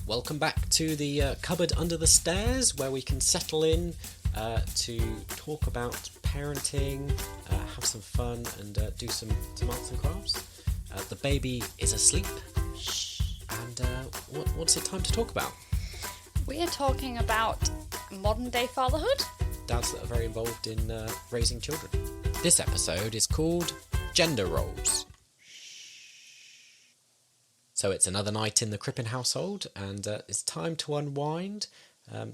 Welcome back to the cupboard under the stairs, where we can settle in to talk about parenting, have some fun, and do some arts and crafts. The baby is asleep, and what's it time to talk about? We are talking about modern day fatherhood. Dads that are very involved in raising children. This episode is called Gender Roles. So it's another night in the Crippen household, and it's time to unwind,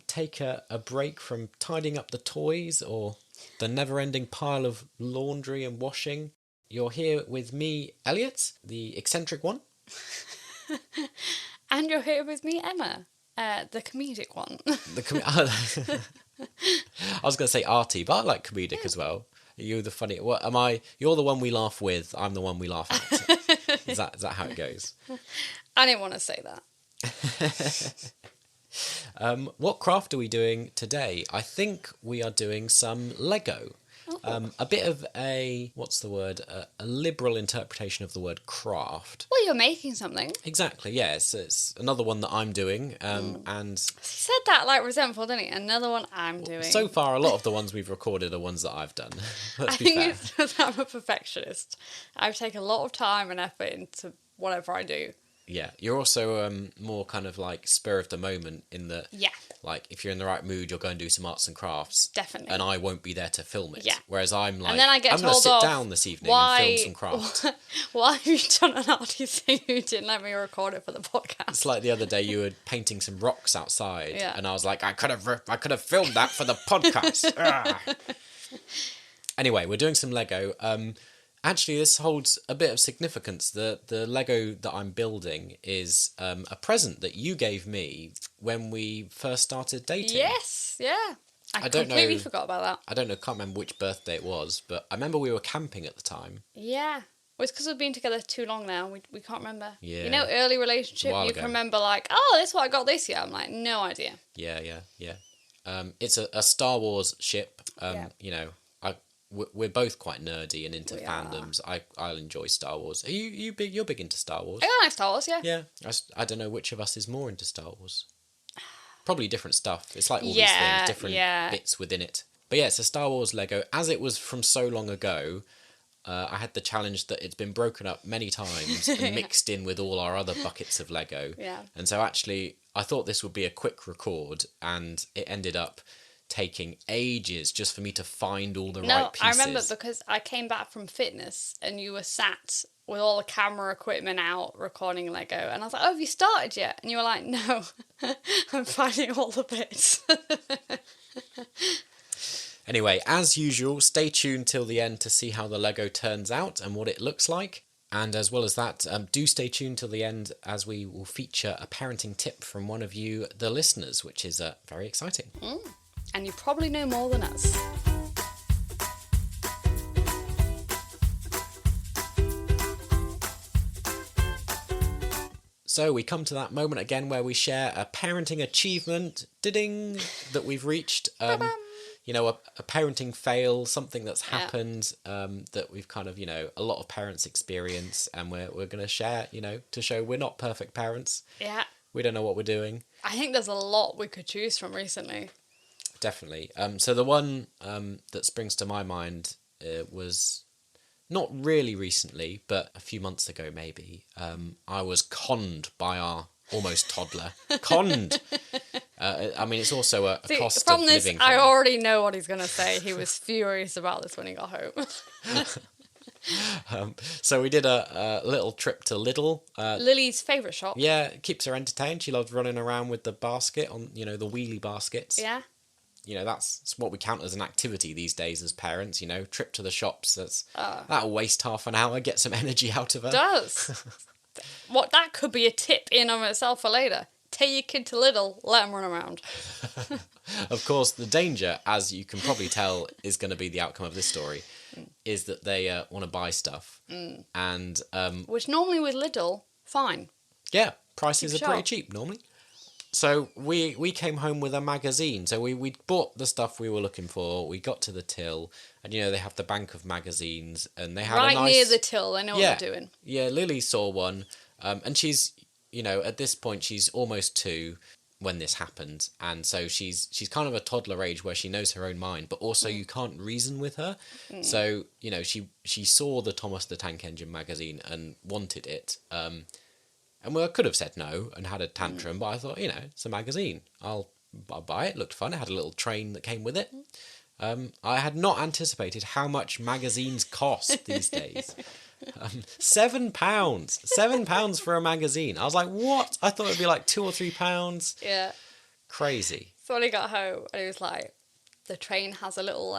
take a break from tidying up the toys or the never-ending pile of laundry and washing. You're here with me, Elliot, the eccentric one. And you're here with me, Emma, the comedic one. I was going to say arty, but I like comedic as well. You're the funny. What am I? You're the one we laugh with. I'm the one we laugh at. Is that how it goes? I didn't want to say that. What craft are we doing today? I think we are doing some Lego. A bit of a, what's the word? A liberal interpretation of the word craft. Well, you're making something. Exactly, yes. It's another one that I'm doing. And He said that like resentful, didn't he? Another one I'm doing. So far, a lot of the ones we've recorded are ones that I've done. I think it's because I'm a perfectionist. I take a lot of time and effort into whatever I do. Yeah, you're also more kind of like spur of the moment in that, like, if you're in the right mood, you'll go and do some arts and crafts. Definitely. And I won't be there to film it. Yeah. Whereas I'm like, and then I get I'm going to sit down this evening and film some crafts. Why have you done an arty thing? You didn't let me record it for the podcast. It's like the other day you were painting some rocks outside, and I was like, I could have filmed that for the podcast. Anyway, we're doing some Lego. Actually, this holds a bit of significance. The Lego that I'm building is a present that you gave me when we first started dating. Yes, yeah. I completely forgot about that. I don't know, can't remember which birthday it was, but I remember we were camping at the time. Yeah. Well, it's because we've been together too long now. We can't remember. Yeah. You know, early relationship, you can remember like, oh, this is what I got this year. I'm like, no idea. Yeah. It's a Star Wars ship. You know, we're both quite nerdy and into fandoms. I'll enjoy Star Wars. Are you big? You're big into Star Wars. I like Star Wars, yeah. Yeah. I don't know which of us is more into Star Wars. Probably different stuff. It's like all these things, different bits within it. But yeah, it's a Star Wars Lego. As it was from so long ago, I had the challenge that it's been broken up many times and mixed in with all our other buckets of Lego. Yeah. And so actually, I thought this would be a quick record, and it ended up taking ages just for me to find all the right pieces. I remember because I came back from fitness and you were sat with all the camera equipment out recording Lego, and I was like, oh, have you started yet? And you were like, no, I'm finding all the bits. Anyway, as usual, stay tuned till the end to see how the Lego turns out and what it looks like. And as well as that, do stay tuned till the end, as we will feature a parenting tip from one of you, the listeners, which is very exciting. And you probably know more than us. So we come to that moment again where we share a parenting achievement, ding, that we've reached. You know, a parenting fail, something that's happened that we've kind of, you know, a lot of parents experience, and we're going to share, you know, to show we're not perfect parents. Yeah. We don't know what we're doing. I think there's a lot we could choose from recently. Definitely. So the one that springs to my mind was not really recently, but a few months ago maybe. I was conned by our almost toddler. Conned! I mean, it's also a cost of living thing. I already know what he's going to say. He was furious about this when he got home. So we did a little trip to Lidl. Lily's favourite shop. Yeah, it keeps her entertained. She loves running around with the basket on, you know, the wheelie baskets. Yeah. You know, that's what we count as an activity these days as parents, you know, trip to the shops. That'll waste half an hour, get some energy out of her. It does. That could be a tip in of itself for later. Take your kid to Lidl, let them run around. Of course, the danger, as you can probably tell, is going to be the outcome of this story, is that they want to buy stuff. And which normally with Lidl, fine. Yeah, prices are pretty cheap normally. So we came home with a magazine. So we bought the stuff we were looking for. We got to the till, and you know they have the bank of magazines, and they had right a nice, near the till. They know what they're doing. Yeah, Lily saw one, and she's you know, at this point she's almost 2 when this happened, and so she's kind of a toddler age where she knows her own mind, but also you can't reason with her. So, you know, she saw the Thomas the Tank Engine magazine and wanted it, and well, I could have said no and had a tantrum, but I thought, you know, it's a magazine, I'll buy it. It looked fun. It had a little train that came with it. I had not anticipated how much magazines cost these days. £7. £7 for a magazine. I was like, what? I thought it'd be like £2 or £3. Yeah. Crazy. So when he got home, and he was like, the train has a little,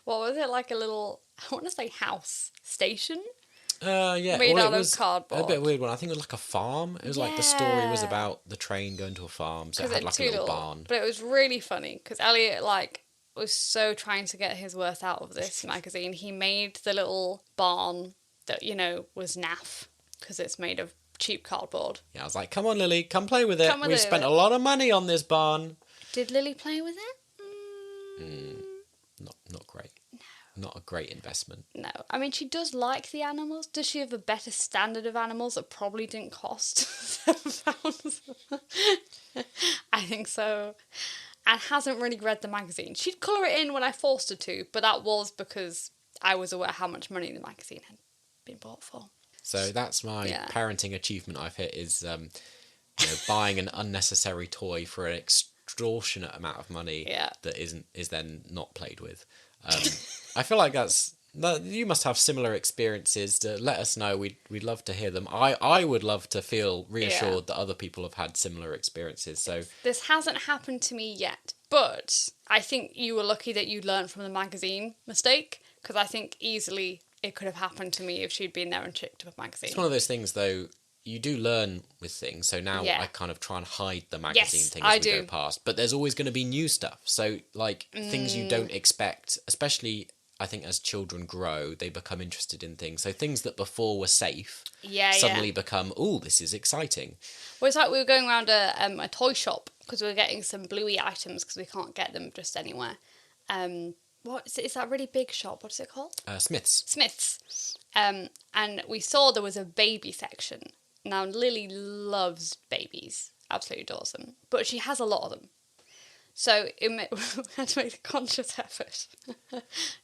what was it? Like a little, I want to say house station? Yeah. Made Well, out it of was cardboard. a bit weird one. I think it was like a farm. It was like the story was about the train going to a farm. So it had like a little barn. But it was really funny because Elliot, like, was so trying to get his worth out of this magazine. He made the little barn that, you know, was naff because it's made of cheap cardboard. Yeah, I was like, come on, Lily, come play with it. We've spent a lot of money on this barn. Did Lily play with it? Not great. No. Not a great investment. No. I mean, she does like the animals. Does she have a better standard of animals that probably didn't cost £7? I think so. And hasn't really read the magazine. She'd colour it in when I forced her to, but that was because I was aware how much money the magazine had been bought for. So that's my parenting achievement I've hit is you know, buying an unnecessary toy for an extortionate amount of money that is then not played with. I feel like you must have similar experiences. To let us know. We'd love to hear them. I would love to feel reassured that other people have had similar experiences. So this hasn't happened to me yet, but I think you were lucky that you learned from the magazine mistake, because I think easily it could have happened to me if she'd been there and checked up a magazine. It's one of those things, though. You do learn with things, so now I kind of try and hide the magazine thing as we go past. But there's always going to be new stuff. So, like, things you don't expect, especially, I think, as children grow, they become interested in things. So things that before were safe suddenly become, oh, this is exciting. Well, it's like we were going around a toy shop because we were getting some Bluey items because we can't get them just anywhere. What is it? Is that really big shop? What is it called? Smith's. And we saw there was a baby section. Now, Lily loves babies, absolutely adores them, but she has a lot of them. So we had to make the conscious effort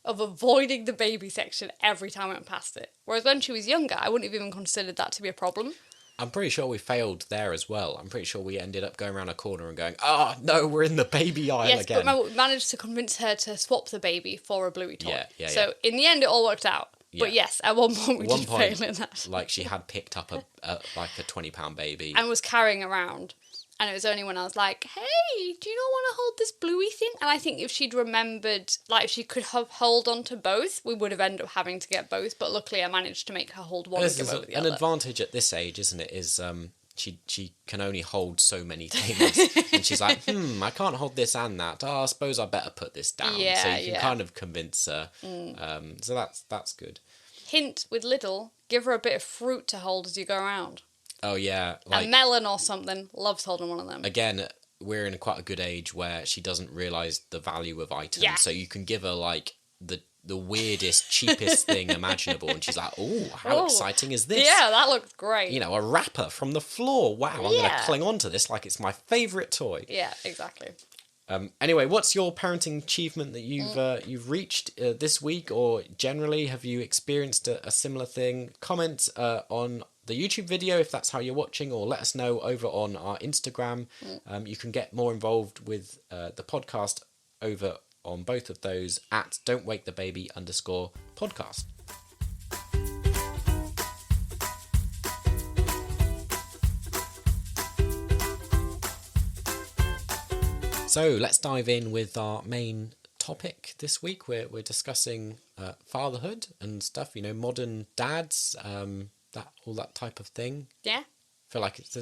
of avoiding the baby section every time I went past it. Whereas when she was younger, I wouldn't have even considered that to be a problem. I'm pretty sure we failed there as well. I'm pretty sure we ended up going around a corner and going, oh, no, we're in the baby aisle again. Yes, but we managed to convince her to swap the baby for a Bluey toy. So in the end, it all worked out. Yeah. But yes, at one point we did fail in that. Like, she had picked up a £20 baby. And was carrying around. And it was only when I was like, hey, do you not want to hold this Bluey thing? And I think if she'd remembered, like, if she could have hold on to both, we would have ended up having to get both. But luckily I managed to make her hold one and give over the other. An advantage at this age, isn't it, is she can only hold so many things. And she's like, I can't hold this and that. Oh, I suppose I better put this down. Yeah, so you can kind of convince her. So that's good. Hint with Little, give her a bit of fruit to hold as you go around. Oh, yeah. Like, a melon or something. Loves holding one of them. Again, we're in quite a good age where she doesn't realise the value of items. Yeah. So you can give her, like, the weirdest, cheapest thing imaginable. And she's like, oh, how exciting is this? Yeah, that looks great. You know, a wrapper from the floor. Wow, I'm going to cling on to this like it's my favourite toy. Yeah, exactly. Anyway, what's your parenting achievement that you've reached this week, or generally have you experienced a similar thing? Comment on the YouTube video if that's how you're watching, or let us know over on our Instagram. You can get more involved with the podcast over on both of those at don'twakethebaby_podcast. So let's dive in with our main topic this week. We're discussing fatherhood and stuff, you know, modern dads, all that type of thing. Yeah. I feel like it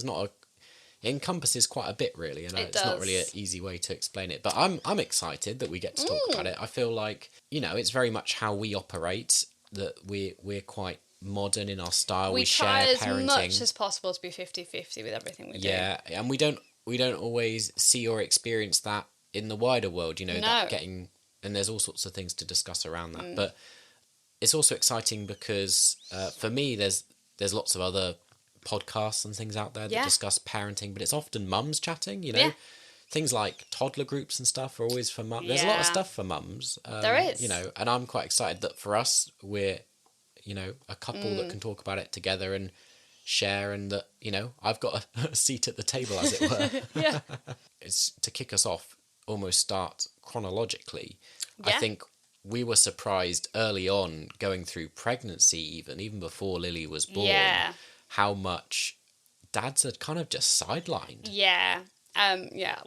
encompasses quite a bit, really, and it's not really an easy way to explain it. But I'm excited that we get to talk about it. I feel like, you know, it's very much how we operate, that we're quite modern in our style. We share parenting. We try as much as possible to be 50-50 with everything we do. Yeah, and we don't always see or experience that in the wider world, you know, and there's all sorts of things to discuss around that. But it's also exciting because for me, there's lots of other podcasts and things out there that Yeah. discuss parenting, but it's often mums chatting, you know. Yeah. Things like toddler groups and stuff are always for mums. There's a lot of Yeah. stuff for mums. There is. You know, and I'm quite excited that for us, we're, you know, a couple that can talk about it together and share, and that, you know, I've got a seat at the table, as it were. Yeah. It's to kick us off, almost start chronologically. Yeah. I think we were surprised early on, going through pregnancy, even before Lily was born, Yeah. how much dads had kind of just sidelined. Yeah.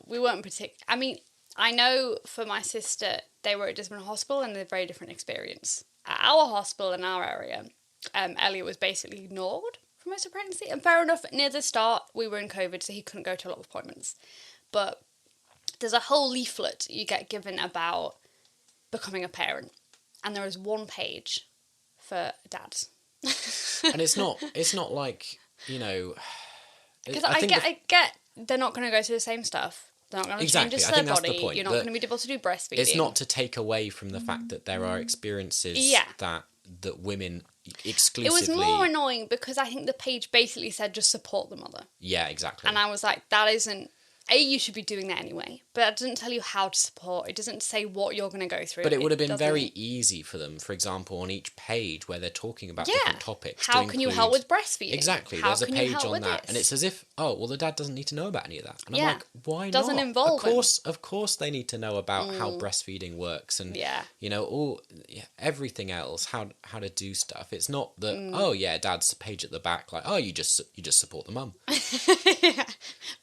We weren't I mean, I know for my sister, they were at a different hospital and they had a very different experience. At our hospital in our area, Elliot was basically ignored for most of pregnancy. And fair enough, near the start, we were in COVID, so he couldn't go to a lot of appointments. But there's a whole leaflet you get given about becoming a parent. And there is one page for dads. And it's not like, you know... Because I get they're not going to go through the same stuff. They're not going to change their body. You're not going to be able to do breastfeeding. It's not to take away from the fact that there are experiences that women exclusively... It was more annoying because I think the page basically said just support the mother. Yeah, exactly. And I was like, that isn't... you should be doing that anyway. But it doesn't tell you how to support. It doesn't say what you're going to go through. But it would have been very easy for them, for example, on each page where they're talking about different topics. How can you help with breastfeeding? Exactly. There's a page on that. And it's as if, the dad doesn't need to know about any of that. And I'm like, why not? Doesn't involve Of course they need to know about how breastfeeding works and, you know, everything else, how to do stuff. It's not that, dad's page at the back, like, you just support the mum.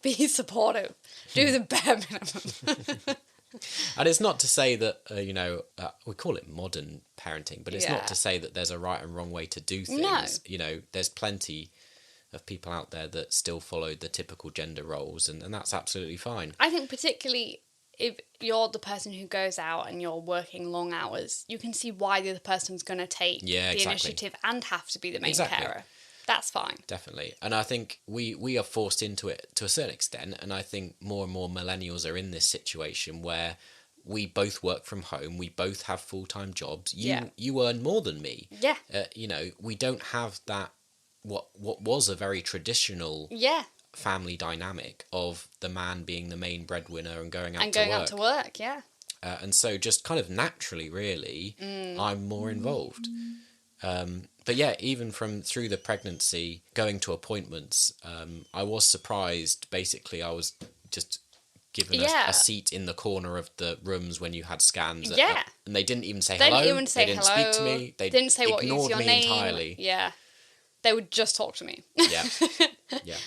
Be supportive. Do the bare minimum. And it's not to say that, we call it modern parenting, but it's not to say that there's a right and wrong way to do things. No. You know, there's plenty of people out there that still follow the typical gender roles, and that's absolutely fine. I think particularly if you're the person who goes out and you're working long hours, you can see why the other person's going to take the initiative and have to be the main carer. That's fine. Definitely. And I think we are forced into it to a certain extent, and I think more and more millennials are in this situation where we both work from home, we both have full-time jobs. You earn more than me. Yeah. We don't have that what was a very traditional family dynamic of the man being the main breadwinner and going out to work. And so just kind of naturally, really, I'm more involved. But yeah, even through the pregnancy, going to appointments, I was surprised. Basically, I was just given a seat in the corner of the rooms when you had scans. And they didn't even say hello. They didn't speak to me. They didn't say what is your name entirely. Yeah. They would just talk to me. Yeah.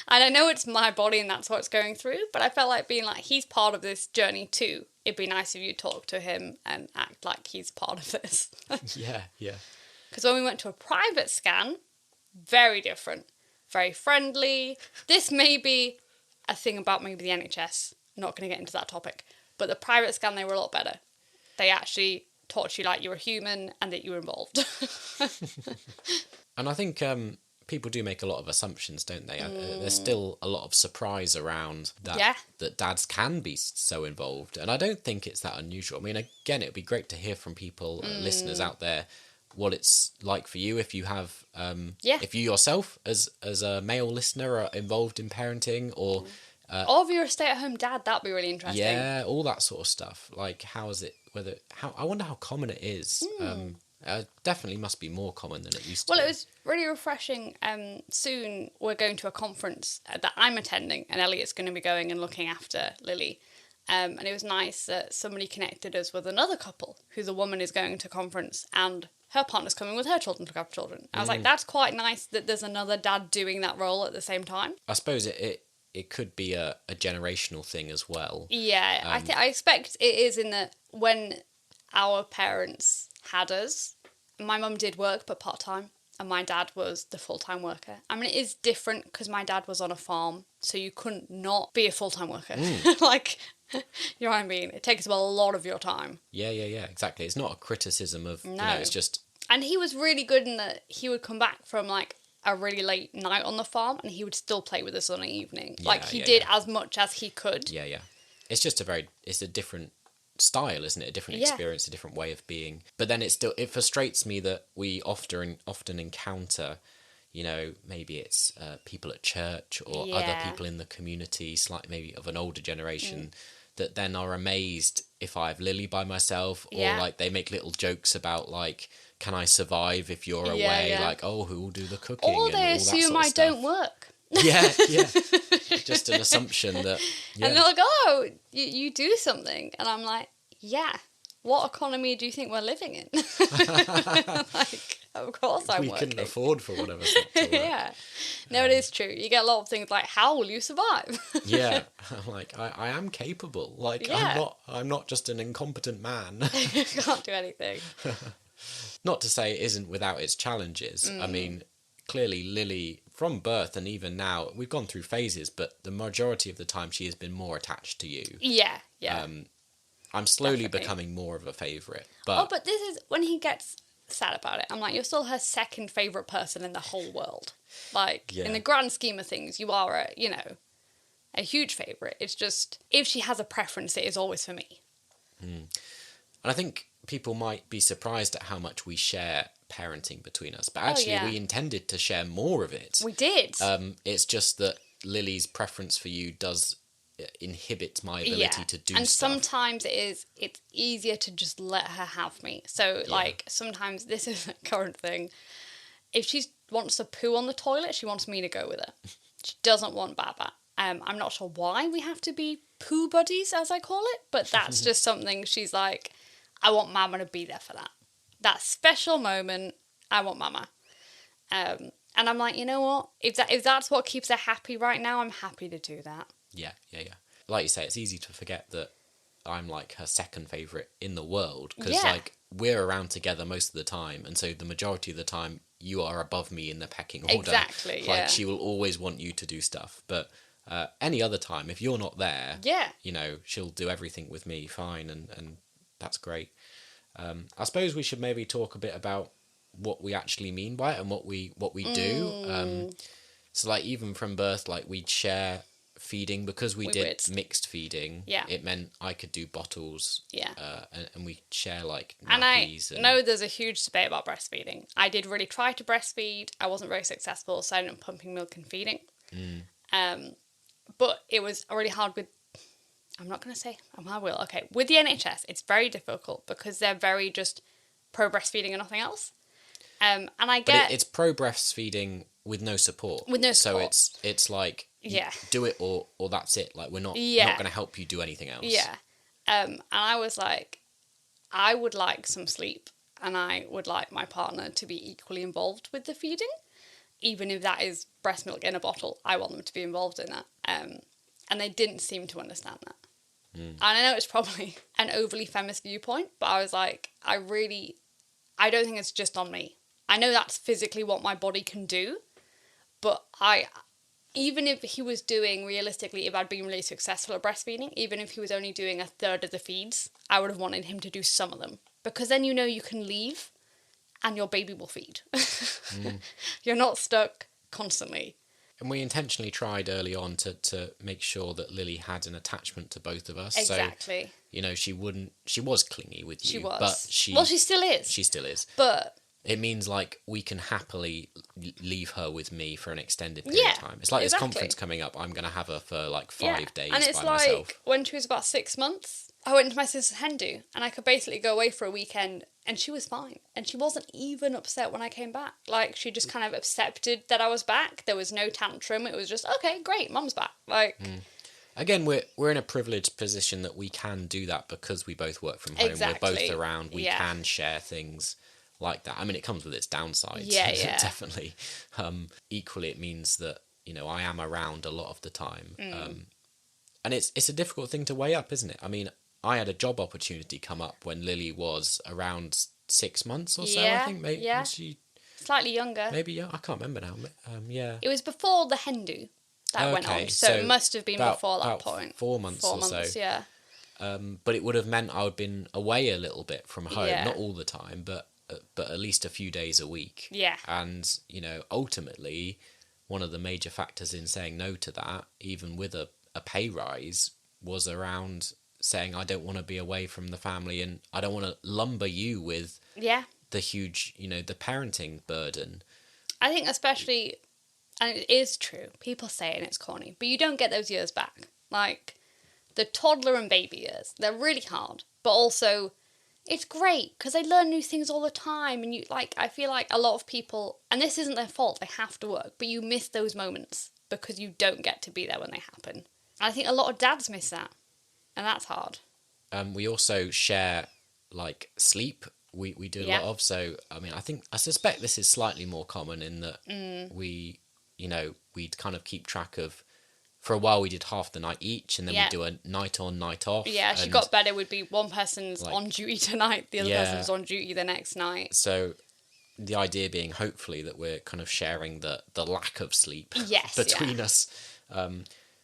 And I know it's my body and that's what it's going through, but I felt like being like, he's part of this journey too. It'd be nice if you talk to him and act like he's part of this. Yeah. Because when we went to a private scan, very different. Very friendly. This may be a thing about maybe the NHS. I'm not going to get into that topic. But the private scan, they were a lot better. They actually talked to you like you were human and that you were involved. And I think people do make a lot of assumptions, don't they? There's still a lot of surprise around that dads can be so involved. And I don't think it's that unusual. I mean, again, it would be great to hear from people, listeners out there, what it's like for you if you have if you yourself as a male listener are involved in parenting, or if you're a stay-at-home dad, that'd be really interesting. All that sort of stuff. Like, how is it, I wonder how common it is. Definitely must be more common than it used to be. Well, it was really refreshing. Soon we're going to a conference that I'm attending, and Elliot's going to be going and looking after Lily. And it was nice that somebody connected us with another couple who the woman is going to conference and her partner's coming with her children to look after children. I was like, that's quite nice that there's another dad doing that role at the same time. I suppose it could be a generational thing as well. Yeah, I expect it is in that when our parents had us, my mum did work but part-time and my dad was the full-time worker. I mean, it is different because my dad was on a farm, so you couldn't not be a full-time worker. Like, you know what I mean? It takes up a lot of your time. Yeah, exactly. It's not a criticism of, it's just... And he was really good in that he would come back from, like, a really late night on the farm and he would still play with us on an evening. He did as much as he could. Yeah. It's just it's a different style, isn't it? A different experience, a different way of being. But then it frustrates me that we often encounter, you know, maybe it's people at church or other people in the community, slightly maybe of an older generation, that then are amazed if I have Lily by myself, or like they make little jokes about like, can I survive if you're away? Like, oh, who will do the cooking? Or they assume I don't work. Yeah. Just an assumption that. Yeah. And they're like, oh, you do something, and I'm like, yeah. What economy do you think we're living in? Like, of course I'm working. We couldn't afford for one of us not to work. Yeah. No, it is true. You get a lot of things like, how will you survive? Yeah. I'm like, I am capable. Like, I'm not just an incompetent man. You can't do anything. Not to say it isn't without its challenges. I mean, clearly Lily, from birth and even now, we've gone through phases, but the majority of the time she has been more attached to you. Yeah. I'm slowly becoming more of a favourite. But but this is when he gets sad about it. I'm like, you're still her second favourite person in the whole world. Like, in the grand scheme of things, you are a huge favourite. It's just, if she has a preference, it is always for me. And I think people might be surprised at how much we share parenting between us. But actually, we intended to share more of it. We did. It's just that Lily's preference for you does inhibit my ability to do and stuff. Sometimes it's easier to just let her have me. So like sometimes, this is a current thing, if she wants to poo on the toilet, she wants me to go with her. She doesn't want Baba. I'm not sure why we have to be poo buddies, as I call it, but that's just something she's like, I want Mama to be there for that special moment. I want Mama. And I'm like, you know what, if that's what keeps her happy right now, I'm happy to do that. Yeah. Like you say, it's easy to forget that I'm like her second favourite in the world, because like we're around together most of the time, and so the majority of the time you are above me in the pecking order. Exactly. Like she will always want you to do stuff, but any other time, if you're not there, you know, she'll do everything with me fine, and that's great. I suppose we should maybe talk a bit about what we actually mean by it and what we do. So like even from birth, like we'd share feeding, because we did mixed feeding. It meant I could do bottles. And we share like nappies. And I know there's a huge debate about breastfeeding. I did really try to breastfeed. I wasn't very successful, so I ended up pumping milk and feeding. But it was really hard with, I'm not going to say, I will. Okay, with the NHS, it's very difficult because they're very just pro breastfeeding and nothing else. And I get... But it's pro breastfeeding with no support. So it's like, do it or that's it. Like, we're not going to help you do anything else. And I was like, I would like some sleep, and I would like my partner to be equally involved with the feeding. Even if that is breast milk in a bottle, I want them to be involved in that. And they didn't seem to understand that. And I know it's probably an overly feminist viewpoint, but I was like, I don't think it's just on me. I know that's physically what my body can do, but even if he was doing, realistically, if I'd been really successful at breastfeeding, even if he was only doing a third of the feeds, I would have wanted him to do some of them. Because then you know you can leave and your baby will feed. You're not stuck constantly. And we intentionally tried early on to make sure that Lily had an attachment to both of us. Exactly. So, you know, she was clingy with you. She was. But she still is. She still is. But... it means, like, we can happily leave her with me for an extended period of time. It's like this conference coming up, I'm going to have her for, like, 5 days by myself. And it's like, when she was about 6 months, I went to my sister's hen do, and I could basically go away for a weekend, and she was fine. And she wasn't even upset when I came back. Like, she just kind of accepted that I was back. There was no tantrum. It was just, okay, great, Mum's back. Like... Again, we're in a privileged position that we can do that because we both work from home. Exactly. We're both around. We can share things like that. I mean, it comes with its downsides. Definitely. Equally, it means that, you know, I am around a lot of the time. And it's a difficult thing to weigh up, isn't it? I mean, I had a job opportunity come up when Lily was around 6 months or so, I think. Maybe was she slightly younger. Maybe, I can't remember now. It was before the hen do that went on. So it must have been before that point. 4 months or so. Yeah. But it would have meant I would have been away a little bit from home. Not all the time, but at least a few days a week. Yeah. And, you know, ultimately, one of the major factors in saying no to that, even with a pay rise, was around saying I don't want to be away from the family and I don't want to lumber you with the huge, you know, the parenting burden. I think especially, and it is true, people say it and it's corny, but you don't get those years back. Like, the toddler and baby years, they're really hard, but also it's great because they learn new things all the time. And I feel like a lot of people, and this isn't their fault, they have to work, but you miss those moments because you don't get to be there when they happen. And I think a lot of dads miss that, and that's hard. We also share, like, sleep. We do a lot of. So, I mean, I suspect this is slightly more common in that we'd kind of keep track of, for a while we did half the night each, and then we'd do a night on, night off. Yeah, as you got better, would be one person's on duty tonight, the other person's on duty the next night. So the idea being, hopefully, that we're kind of sharing the lack of sleep between us.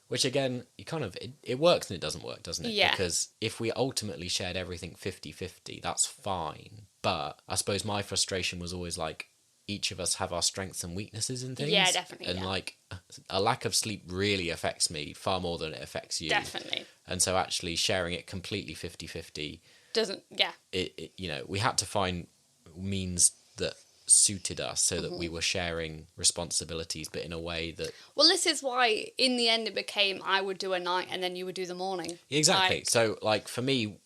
Which, again, it works and it doesn't work, doesn't it? Yeah. Because if we ultimately shared everything 50-50, that's fine. But I suppose my frustration was always, like, each of us have our strengths and weaknesses in things. Yeah, definitely. And, like, a lack of sleep really affects me far more than it affects you. Definitely. And so actually sharing it completely 50-50... doesn't, we had to find means that suited us so that we were sharing responsibilities, but in a way that... Well, this is why, in the end, it became I would do a night and then you would do the morning. Exactly. So, like, for me,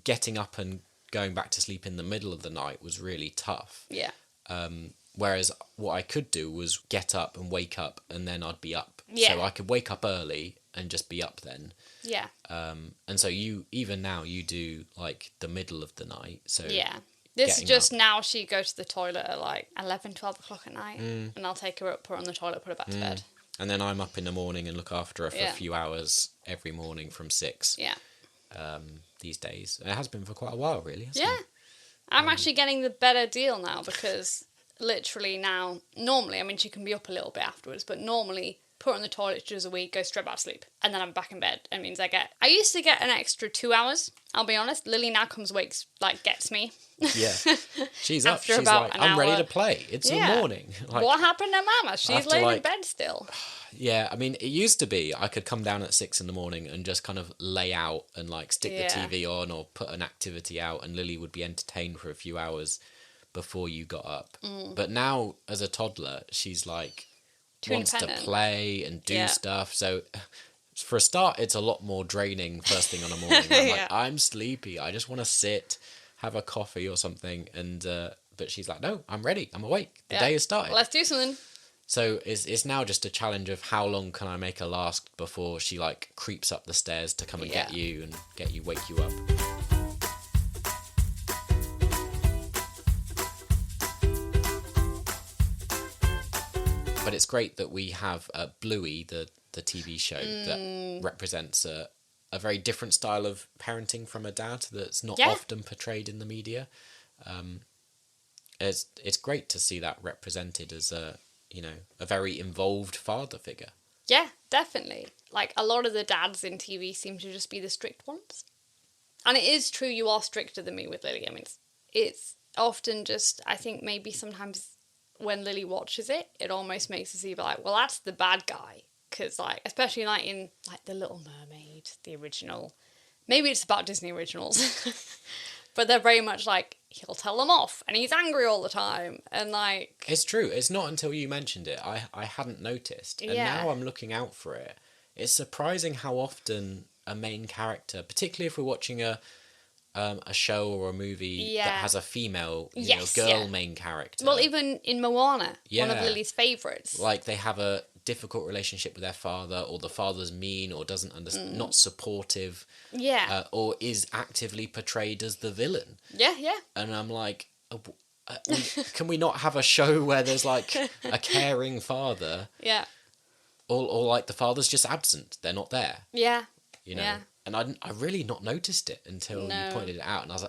getting up and going back to sleep in the middle of the night was really tough. Yeah. Whereas what I could do was get up and wake up and then I'd be up. Yeah. So I could wake up early and just be up then. Yeah. And so even now you do, like, the middle of the night. So yeah. This is just now she goes to the toilet at like 11, 12 o'clock at night, and I'll take her up, put her on the toilet, put her back to bed. And then I'm up in the morning and look after her for a few hours every morning from 6. Yeah. These days. And it has been for quite a while, really, hasn't it? I'm actually getting the better deal now because literally now, normally, I mean, she can be up a little bit afterwards, but normally put her on the toilet, she does a week, go straight back to sleep, and then I'm back in bed. It means I used to get an extra 2 hours, I'll be honest. Lily now comes, wakes, like, gets me. Yeah. She's up. She's like, I'm ready to play. It's the morning. Like, what happened to Mama? She's laying in bed still. Yeah, I mean, it used to be I could come down at 6 in the morning and just kind of lay out and, like, stick the TV on or put an activity out, and Lily would be entertained for a few hours before you got up. But now, as a toddler, she's like, wants to play and do stuff. So for a start, it's a lot more draining first thing on a morning. I'm like, I'm sleepy. I just want to sit, have a coffee or something. And but she's like, no, I'm ready. I'm awake. The day has started. Let's do something. So it's now just a challenge of how long can I make her last before she, like, creeps up the stairs to come and get you and wake you up. But it's great that we have Bluey, the TV show, that represents a very different style of parenting from a dad that's not often portrayed in the media. It's great to see that represented as a very involved father figure. Yeah, definitely. Like, a lot of the dads in TV seem to just be the strict ones. And it is true, you are stricter than me with Lily. I mean, it's often just, I think maybe sometimes when Lily watches it, it almost makes us either like, well, that's the bad guy. Because, like, especially, like, in, like, The Little Mermaid, the original. Maybe it's about Disney originals. But they're very much like, he'll tell them off, and he's angry all the time, and, like... It's true. It's not until you mentioned it, I hadn't noticed. And now I'm looking out for it. It's surprising how often a main character, particularly if we're watching a show or a movie that has a female girl main character. Well, even in Moana, one of Lily's favourites. Like, they have a difficult relationship with their father, or the father's mean or doesn't understand, not supportive, or is actively portrayed as the villain. And I'm like, can we not have a show where there's, like, a caring father, or like the father's just absent, they're not there, and I really not noticed it until you pointed it out, and I was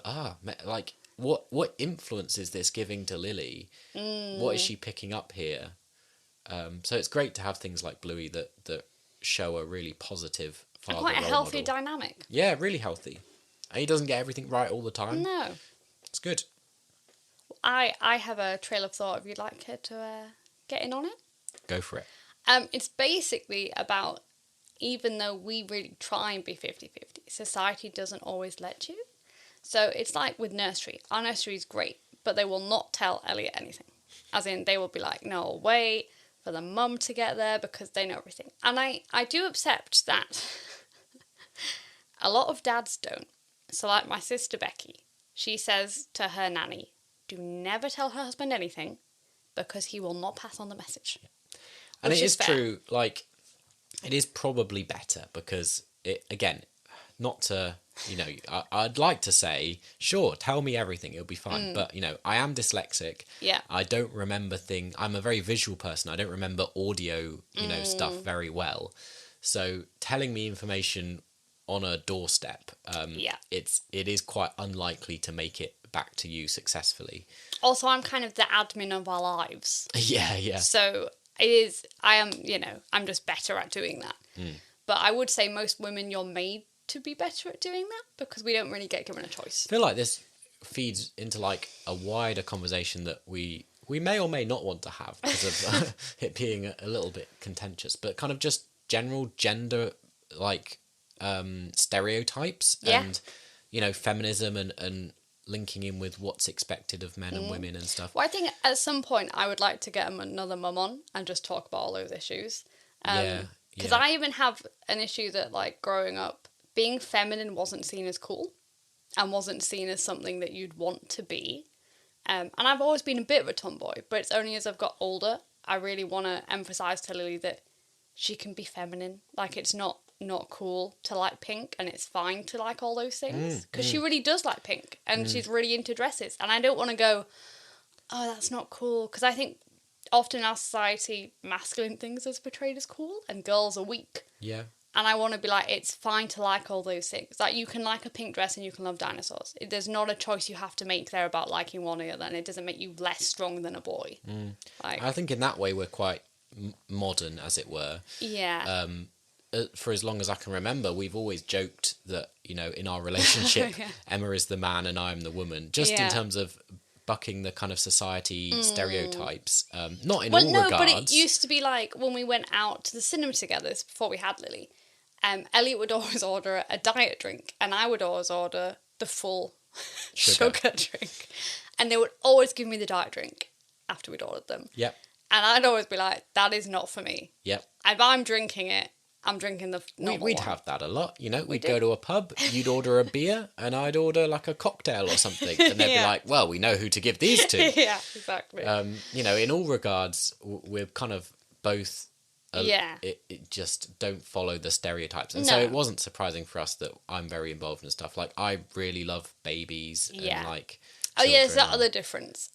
like, what influence is this giving to Lily? What is she picking up here? So it's great to have things like Bluey that show a really positive father quite a healthy model. dynamic. Yeah, really healthy. And he doesn't get everything right all the time. No. It's good. I have a trail of thought if you'd like her to get in on it. Go for it. It's basically about, even though we really try and be 50-50, society doesn't always let you. So it's like with nursery. Our nursery is great, but they will not tell Elliot anything. As in, they will be like, no, wait for the mum to get there because they know everything. And I do accept that a lot of dads don't. So like my sister Becky, she says to her nanny, do never tell her husband anything because he will not pass on the message. And it is true, like, it is probably better because, again, not to, I'd like to say, sure, tell me everything, it'll be fine. But, I am dyslexic. Yeah. I don't remember I'm a very visual person. I don't remember audio, stuff very well. So telling me information on a doorstep, it is quite unlikely to make it back to you successfully. Also, I'm kind of the admin of our lives. Yeah. So I'm just better at doing that. But I would say most women, you're made to be better at doing that because we don't really get given a choice. I feel like this feeds into like a wider conversation that we may or may not want to have because of it being a little bit contentious, but kind of just general gender like stereotypes and feminism and linking in with what's expected of men and women and stuff. Well, I think at some point I would like to get another mum on and just talk about all those issues. Because I even have an issue that, like, growing up, being feminine wasn't seen as cool and wasn't seen as something that you'd want to be. And I've always been a bit of a tomboy, but it's only as I've got older I really want to emphasise to Lily that she can be feminine. Like, it's not cool to like pink, and it's fine to like all those things because she really does like pink and she's really into dresses, and I don't want to go, oh, that's not cool, because I think often in our society masculine things is portrayed as cool and girls are weak, and I want to be like, it's fine to like all those things. Like, you can like a pink dress and you can love dinosaurs. There's not a choice you have to make there about liking one or the other, and it doesn't make you less strong than a boy. Like, I think in that way we're quite modern, as it were. For as long as I can remember, we've always joked that, in our relationship, Emma is the man and I'm the woman, just in terms of bucking the kind of society stereotypes. Not in all regards. But it used to be like when we went out to the cinema together, this before we had Lily, Elliot would always order a diet drink and I would always order the full sugar drink. And they would always give me the diet drink after we'd ordered them. Yep. And I'd always be like, that is not for me. Yep. If I'm drinking it, I'm drinking the normal We'd one. have that a lot, We'd go to a pub, you'd order a beer, and I'd order like a cocktail or something. And they'd be like, well, we know who to give these to. Yeah, exactly. In all regards, we're kind of both... It just don't follow the stereotypes. And so it wasn't surprising for us that I'm very involved in stuff. Like, I really love babies and like... there's that other difference.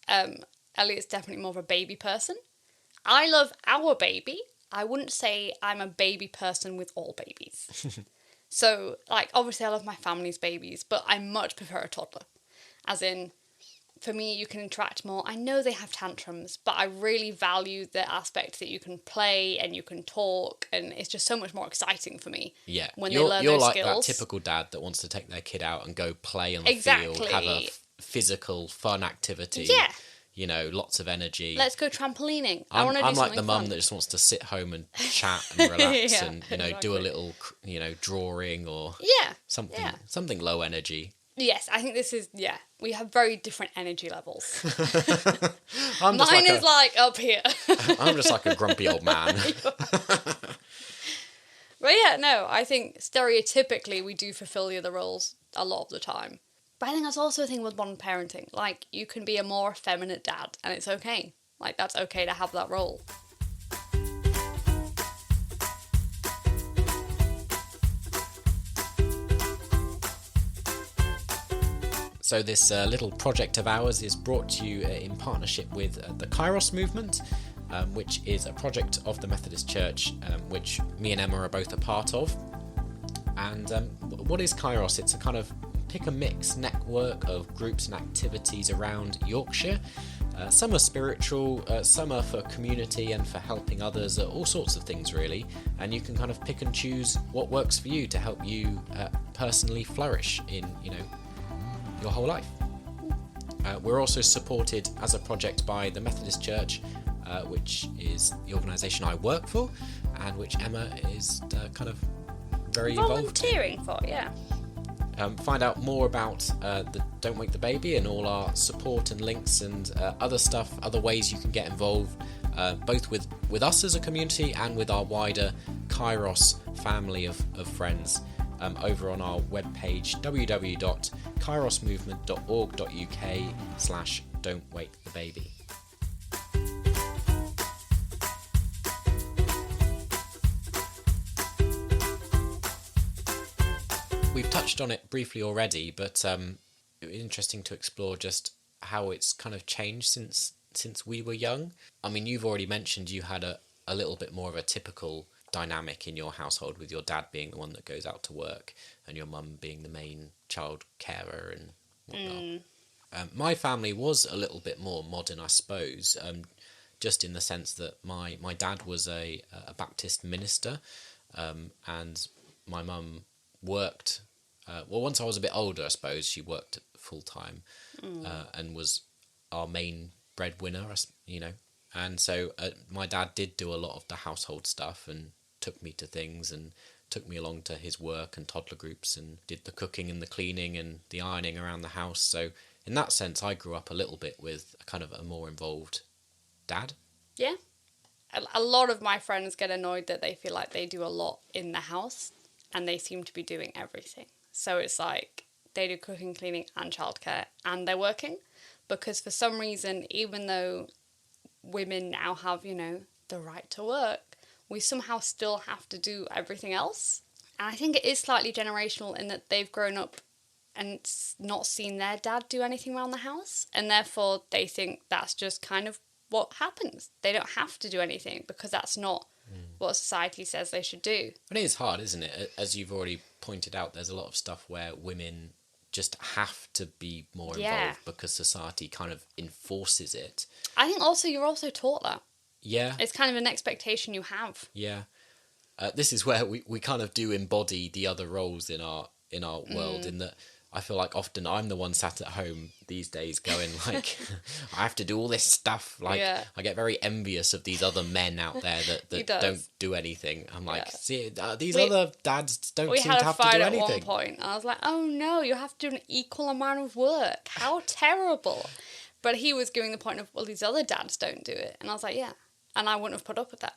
Elliot's definitely more of a baby person. I love our baby. I wouldn't say I'm a baby person with all babies. So, like, obviously I love my family's babies, but I much prefer a toddler. As in, for me, you can interact more. I know they have tantrums, but I really value the aspect that you can play and you can talk, and it's just so much more exciting for me. Yeah, when they learn those skills. You're like that typical dad that wants to take their kid out and go play on the field, have a physical, fun activity. Yeah. Lots of energy. Let's go trampolining. I want to do something I'm like the mum that just wants to sit home and chat and relax and, exactly. do a little, drawing or something low energy. Yes, I think this is, we have very different energy levels. Mine is like up here. I'm just like a grumpy old man. But I think stereotypically we do fulfill the other roles a lot of the time. But I think that's also a thing with modern parenting. Like, you can be a more effeminate dad, and it's okay. Like, that's okay to have that role. So this little project of ours is brought to you in partnership with the Kairos Movement, which is a project of the Methodist Church, which me and Emma are both a part of. And what is Kairos? It's a kind of pick-a-mix network of groups and activities around Yorkshire. Some are spiritual, some are for community and for helping others, all sorts of things really. And you can kind of pick and choose what works for you to help you personally flourish in, your whole life. We're also supported as a project by the Methodist Church, which is the organisation I work for, and which Emma is kind of very involved in. Volunteering for, yeah. Find out more about the Don't Wake the Baby and all our support and links and other stuff, other ways you can get involved, both with us as a community and with our wider Kairos family of friends, over on our webpage www.kairosmovement.org.uk/don'twakethebaby. We've touched on it briefly already, but it was interesting to explore just how it's kind of changed since we were young. I mean, you've already mentioned you had a little bit more of a typical dynamic in your household, with your dad being the one that goes out to work and your mum being the main child carer and whatnot. My family was a little bit more modern, I suppose, just in the sense that my dad was a Baptist minister, and my mum worked. Once I was a bit older, I suppose, she worked full time and was our main breadwinner, And so my dad did do a lot of the household stuff and took me to things and took me along to his work and toddler groups and did the cooking and the cleaning and the ironing around the house. So in that sense, I grew up a little bit with a kind of a more involved dad. Yeah. A lot of my friends get annoyed that they feel like they do a lot in the house and they seem to be doing everything. So it's like they do cooking, cleaning and childcare and they're working, because for some reason, even though women now have, the right to work, we somehow still have to do everything else. And I think it is slightly generational in that they've grown up and not seen their dad do anything around the house, and therefore they think that's just kind of what happens. They don't have to do anything because that's not what society says they should do. But it is hard, isn't it? As you've already pointed out, there's a lot of stuff where women just have to be more involved because society kind of enforces it. I think also you're also taught that. Yeah. It's kind of an expectation you have. Yeah. This is where we kind of do embody the other roles in our world, in that I feel like often I'm the one sat at home these days going like, I have to do all this stuff. Like, I get very envious of these other men out there that don't do anything. I'm like, see, these other dads don't seem to have to do anything. We had a fight at one point. I was like, oh no, you have to do an equal amount of work. How terrible. But he was giving the point of, well, these other dads don't do it. And I was like, yeah. And I wouldn't have put up with that.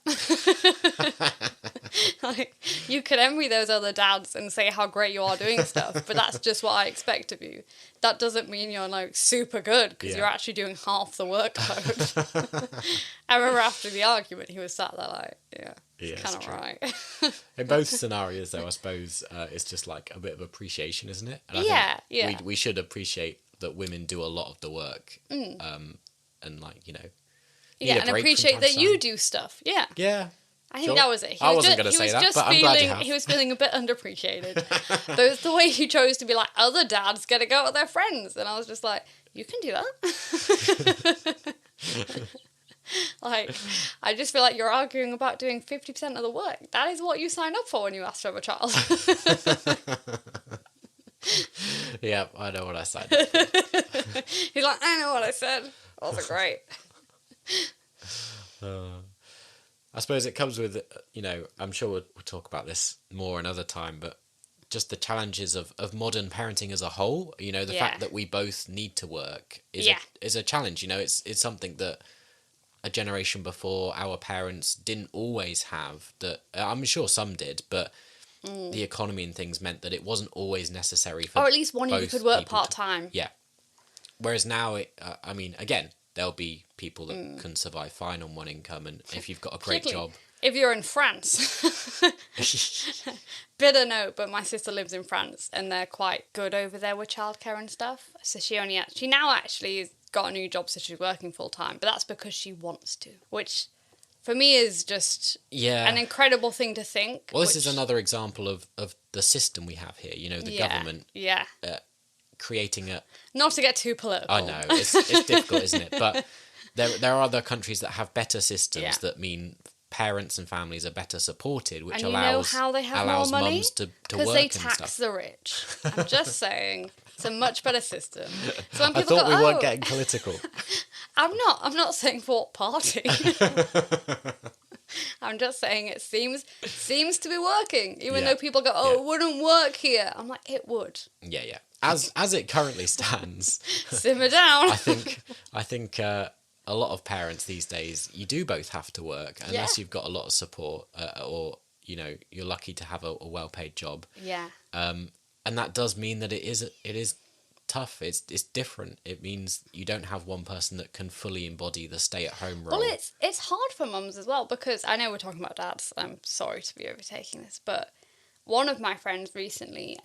Like, you could envy those other dads and say how great you are doing stuff, but that's just what I expect of you. That doesn't mean you're like super good, because you're actually doing half the workload. I remember after the argument, he was sat there like, it's kind of right. In both scenarios, though, I suppose it's just like a bit of appreciation, isn't it? And I think we should appreciate that women do a lot of the work, and like, and appreciate that you do stuff. Yeah. Yeah. I think that was it. I wasn't going to say that, but I'm glad you have. He was feeling a bit underappreciated. But the way he chose to be like, other dads get to go out with their friends. And I was just like, you can do that. Like, I just feel like you're arguing about doing 50% of the work. That is what you signed up for when you asked to have a child. Yeah, I know what I signed up for. He's like, I know what I said. Those are great. I suppose it comes with, I'm sure we'll talk about this more another time, but just the challenges of modern parenting as a whole. The fact that we both need to work is a challenge. It's something that a generation before our parents didn't always have. That I'm sure some did, but the economy and things meant that it wasn't always necessary for, or at least one of you could work part-time. Yeah. Whereas now, again, there'll be people that can survive fine on one income, and if you've got a great job. If you're in France. Bitter note, but my sister lives in France and they're quite good over there with childcare and stuff. So she now actually has got a new job, so she's working full time, but that's because she wants to, which for me is just an incredible thing to think. Well, this is another example of the system we have here, the government. Yeah. Creating a... Not to get too political. I know, it's difficult, isn't it? But there are other countries that have better systems that mean parents and families are better supported, which allows how they have more money? Mums to work and stuff. Because they tax the rich. I'm just saying, it's a much better system. So when I people thought we weren't getting political. I'm not saying for what party. I'm just saying it seems to be working, even though people go, "Oh, it wouldn't work here." I'm like, it would. Yeah. As it currently stands, simmer down. I think a lot of parents these days, you do both have to work unless you've got a lot of support, or you're lucky to have a well-paid job. Yeah. And that does mean that it is tough. It's different. It means you don't have one person that can fully embody the stay-at-home role. Well, it's hard for mums as well, because I know we're talking about dads. I'm sorry to be overtaking this, but one of my friends recently,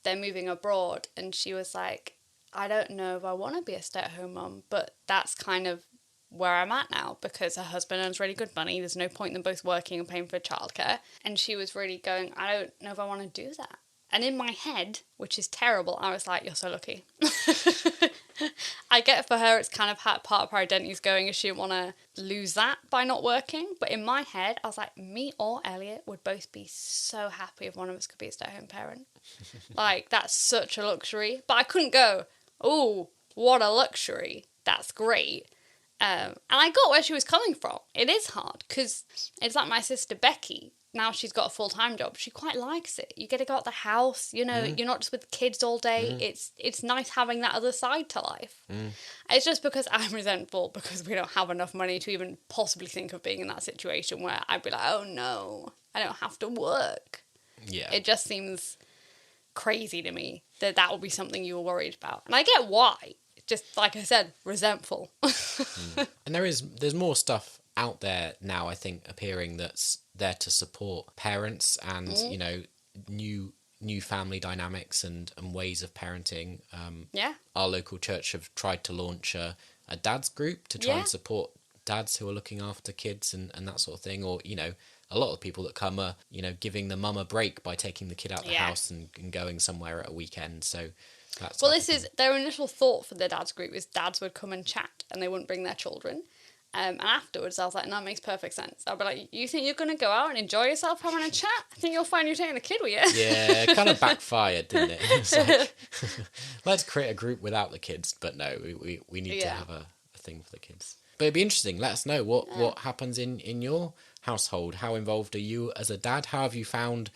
they're moving abroad, and she was like, I don't know if I want to be a stay-at-home mum, but that's kind of where I'm at now, because her husband earns really good money. There's no point in them both working and paying for childcare. And she was really going, I don't know if I want to do that. And in my head, which is terrible, I was like, you're so lucky. I get for her, it's kind of part of her identity is going, if she didn't want to lose that by not working. But in my head, I was like, me or Elliot would both be so happy if one of us could be a stay-at-home parent. Like, that's such a luxury. But I couldn't go, oh, what a luxury. That's great. And I got where she was coming from. It is hard, because it's like my sister Becky. Now she's got a full-time job. She quite likes it. You get to go out the house, you're not just with kids all day. It's nice having that other side to life. It's just because I'm resentful because we don't have enough money to even possibly think of being in that situation where I'd be like, oh no, I don't have to work. Yeah. It just seems crazy to me that would be something you were worried about. And I get why. Just, like I said, resentful. And there's more stuff out there now, I think, appearing that's there to support parents and new family dynamics and ways of parenting. Our local church have tried to launch a dads group to try and support dads who are looking after kids and that sort of thing. Or a lot of people that come are giving the mum a break by taking the kid out the house and going somewhere at a weekend. So that's their initial thought for the dads group is dads would come and chat and they wouldn't bring their children. And afterwards, I was like, no, it makes perfect sense. I'll be like, you think you're going to go out and enjoy yourself having a chat? I think you'll find you're taking the kid with you. Yeah, it kind of backfired, didn't it? It's like, let's create a group without the kids. But no, we need to have a thing for the kids. But it'd be interesting. Let us know what happens in your household. How involved are you as a dad? How have you found,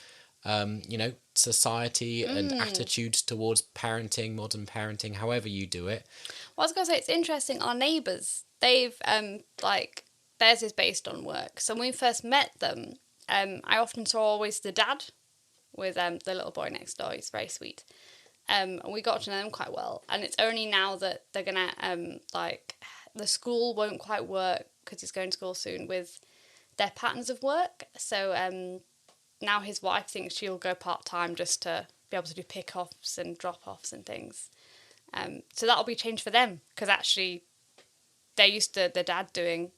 society and attitudes towards parenting, modern parenting, however you do it? Well, I was going to say, it's interesting. Our neighbours, they've, theirs is based on work. So when we first met them, I often saw always the dad with the little boy next door. He's very sweet. And we got to know them quite well. And it's only now that they're going to, the school won't quite work, because he's going to school soon, with their patterns of work. So now his wife thinks she'll go part-time just to be able to do pick-offs and drop-offs and things. So that'll be changed for them, because actually they're used to the dad doing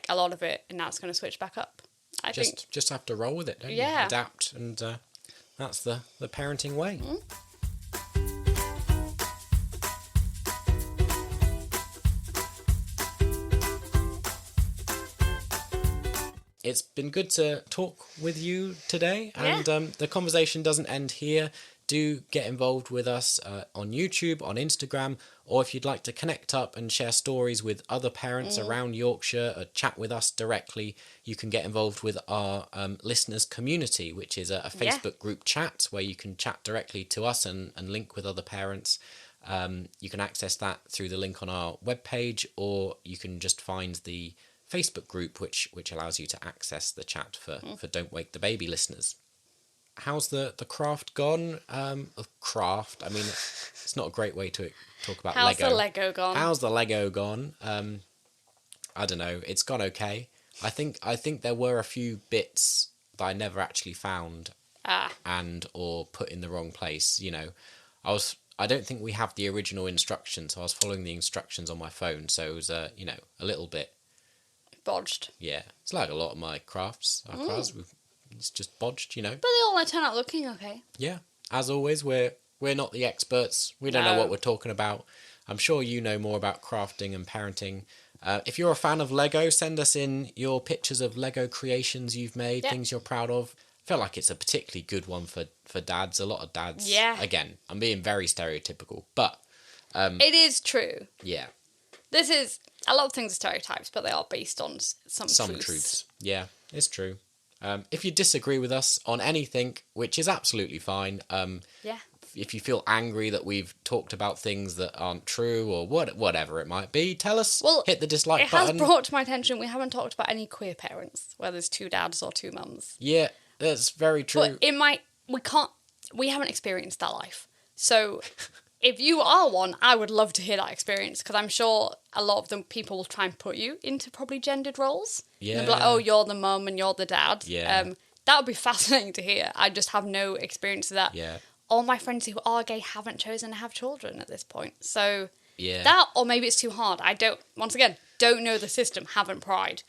a lot of it, and now it's going to switch back up. I think just have to roll with it, don't you? Adapt, and that's the parenting way. It's been good to talk with you today, and the conversation doesn't end here. Do get involved with us on YouTube, on Instagram, or if you'd like to connect up and share stories with other parents around Yorkshire, or chat with us directly, you can get involved with our listeners community, which is a Facebook group chat where you can chat directly to us and link with other parents. You can access that through the link on our webpage, or you can just find the Facebook group, which allows you to access the chat for Don't Wake the Baby listeners. How's the craft gone? Craft, I mean, it's not a great way to talk about Lego. How's the Lego gone? How's the Lego gone? I don't know. It's gone okay. I think there were a few bits that I never actually found or put in the wrong place. I don't think we have the original instructions, so I was following the instructions on my phone, so it was a little bit bodged. Yeah, it's like a lot of my crafts. It's just bodged, But they all turn out looking okay. Yeah, as always, we're not the experts. We don't know what we're talking about. I'm sure you know more about crafting and parenting. If you're a fan of Lego, send us in your pictures of Lego creations you've made, things you're proud of. I feel like it's a particularly good one for dads. A lot of dads. Yeah. Again, I'm being very stereotypical, but it is true. Yeah. This is a lot of things are stereotypes, but they are based on some truths. Yeah. It's true. If you disagree with us on anything, which is absolutely fine, if you feel angry that we've talked about things that aren't true or whatever it might be, tell us. Hit the dislike button. It has brought to my attention we haven't talked about any queer parents, where there's 2 dads or 2 mums. Yeah, that's very true. But we haven't experienced that life. So if you are one, I would love to hear that experience, because I'm sure a lot of them people will try and put you into probably gendered roles. Yeah. And be like, oh, you're the mum and you're the dad. Yeah. That would be fascinating to hear. I just have no experience of that. Yeah. All my friends who are gay haven't chosen to have children at this point. So yeah. or maybe it's too hard. I don't know the system, haven't pried.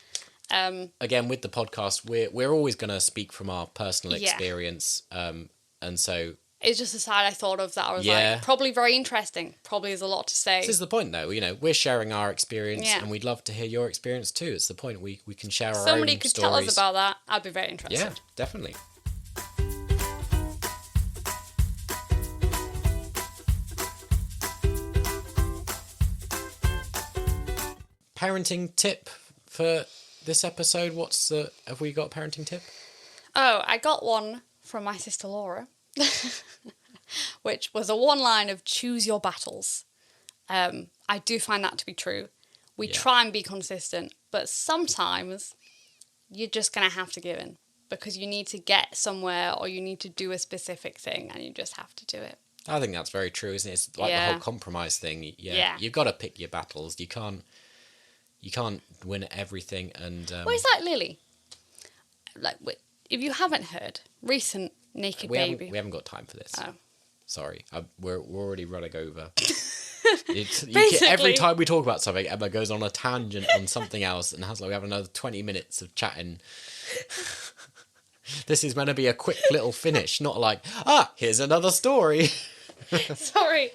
Again, with the podcast, we're always going to speak from our personal experience. And so... It's just a side I thought of that I was like, probably very interesting. Probably there's a lot to say. This is the point, though. We're sharing our experience, and we'd love to hear your experience too. It's the point. We can share our own stories. Somebody could tell us about that. I'd be very interested. Yeah, definitely. Parenting tip for this episode. Have we got a parenting tip? Oh, I got one from my sister Laura. Which was a one line of choose your battles. I do find that to be true. We try and be consistent, but sometimes you're just going to have to give in because you need to get somewhere or you need to do a specific thing and you just have to do it. I think that's very true, isn't it? It's like the whole compromise thing. Yeah. You've got to pick your battles. You can't win everything. And well, it's like Lily. Like, if you haven't heard, recent Naked Baby. We haven't got time for this. Oh. Sorry. We're already running over. Every time we talk about something, Emma goes on a tangent on something else and we have another 20 minutes of chatting. This is meant to be a quick little finish, not like, here's another story. Sorry.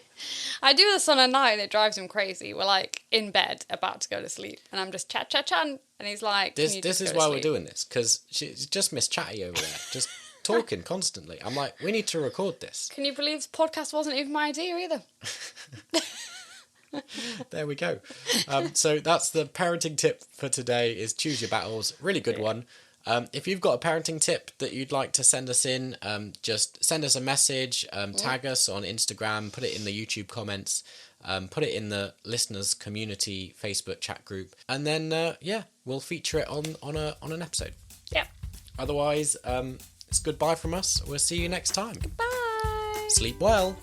I do this on a night and it drives him crazy. We're like in bed about to go to sleep and I'm just chat and he's like, this is why we're doing this, because she's just Miss Chatty over there, just talking constantly. I'm like, we need to record this. Can you believe this podcast wasn't even my idea either? There we go. So that's the parenting tip for today, is choose your battles. Really good one. If you've got a parenting tip that you'd like to send us in, just send us a message, tag us on Instagram, put it in the YouTube comments, put it in the listeners community Facebook chat group, and then we'll feature it on an episode. Yeah. Otherwise, it's goodbye from us. We'll see you next time. Goodbye. Sleep well.